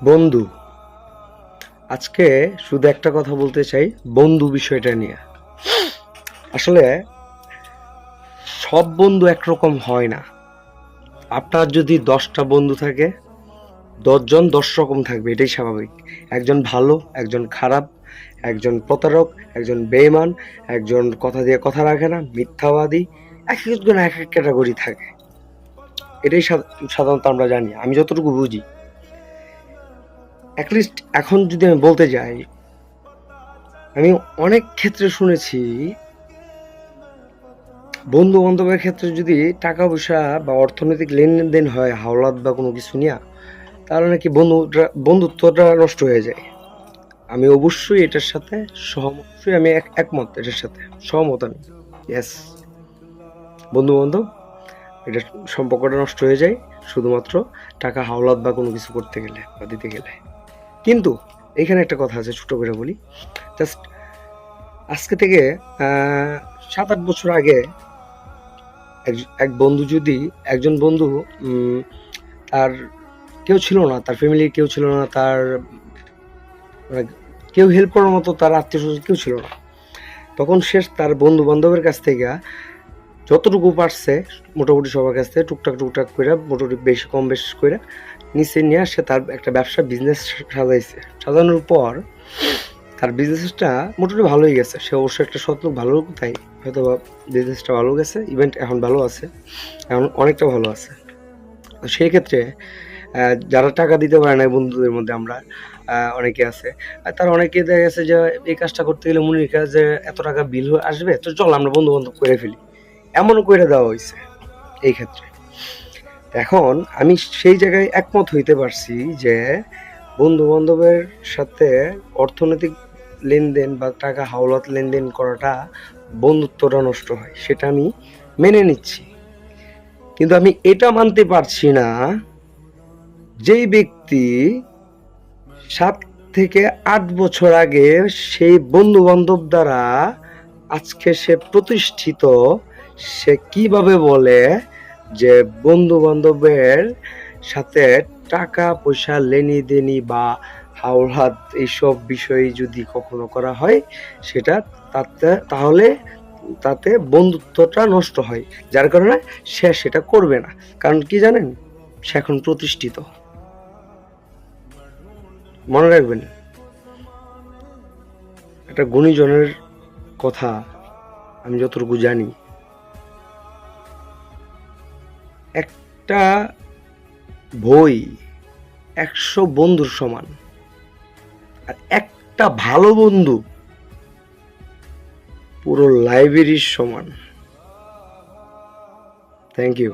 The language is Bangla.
বন্ধু, আজকে শুধু একটা কথা বলতে চাই বন্ধু বিষয়টা নিয়ে। আসলে সব বন্ধু একরকম হয় না। আপনার যদি 10টা বন্ধু থাকে, 10জন 10 রকম থাকবে, এটাই স্বাভাবিক। একজন ভালো, একজন খারাপ, একজন প্রতারক, একজন বেঈমান, একজন কথা দিয়ে কথা রাখে না, মিথ্যাবাদী। এক একজন এক এক ক্যাটাগরি থাকে। এটাই সাধারণত আমরা জানি, আমি যতটুকু বুঝি। অ্যাটলিস্ট এখন যদি আমি বলতে যাই, আমি অনেক ক্ষেত্রে শুনেছি বন্ধু বান্ধবের ক্ষেত্রে যদি টাকা পয়সা বা অর্থনৈতিক লেনদেন হয় হাওলাত বা কোনো কিছু নিয়ে, তাহলে নাকি বন্ধুত্বটা নষ্ট হয়ে যায়। আমি অবশ্যই এটার সাথে সহমত, অবশ্যই আমি একমত, এটার সাথে সহমত আমি। ইয়েস, বন্ধু বান্ধব এটা সম্পর্কটা নষ্ট হয়ে যায় শুধুমাত্র টাকা হাওলাত বা কোনো কিছু করতে গেলে বা দিতে গেলে। কিন্তু এখানে একটা কথা আছে, ছোট করে বলি। জাস্ট আজকে থেকে 7-8 বছর আগে এক বন্ধু যদি একজন বন্ধু, তার কেউ ছিল না, তার ফ্যামিলির কেউ ছিল না, তার মানে কেউ হেল্প করার মতো তার আত্মীয় স্বজন কেউ ছিল না। তখন সে তার বন্ধু বান্ধবের কাছ থেকে যতটুকু পারছে মোটামুটি সবার কাছ থেকে টুকটাক টুকটাক করে মোটামুটি বেশি কম বেশি করে নিচে নিয়ে সে তার একটা ব্যবসা বিজনেস সাজাইছে। সাজানোর পর তার বিজনেসটা মোটামুটি ভালোই গেছে। সে অবশ্যই একটা সৎ লোক, ভালো লোক, তাই হয়তো বিজনেসটা ভালো গেছে, ইভেন্ট এখন ভালো আছে, এখন অনেকটা ভালো আছে। তো সেই ক্ষেত্রে যারা টাকা দিতে পারে না বন্ধুদের মধ্যে আমরা অনেকে আছে, তার অনেকে দেখা গেছে যে এই কাজটা করতে গেলে মনির কাছে এত টাকা বিল আসবে, তো চল আমরা বন্ধু বান্ধব করে ফেলি, এমন করে দেওয়া হয়েছে এই ক্ষেত্রে। এখন আমি সেই জায়গায় একমত হইতে পারছি যে বন্ধু বান্ধবের সাথে অর্থনৈতিক লেনদেন বা টাকা হাওলাত লেনদেন করাটা বন্ধুত্বটা নষ্ট হয়, সেটা আমি মেনে নিচ্ছি। কিন্তু আমি এটা মানতে পারছি না যেই ব্যক্তি 7 থেকে 8 বছর আগে সেই বন্ধু বান্ধব দ্বারা আজকে সে প্রতিষ্ঠিত, সে কিভাবে বলে যে বন্ধু বান্ধবের সাথে টাকা পয়সা লেনি দেনি বা হাওলাত এইসব বিষয়ে যদি কখনো করা হয়, সেটা তাহলে তাতে বন্ধুত্বটা নষ্ট হয়, যার কারণে সে সেটা করবে না। কারণ কি জানেন, সে এখন প্রতিষ্ঠিত। মনে রাখবেন, একটা গুণীজনের কথা আমি যতটুকু জানি, একটা বই 100 বন্ধুর সমান, আর একটা ভালো বন্ধু পুরো লাইব্রেরির সমান। Thank you.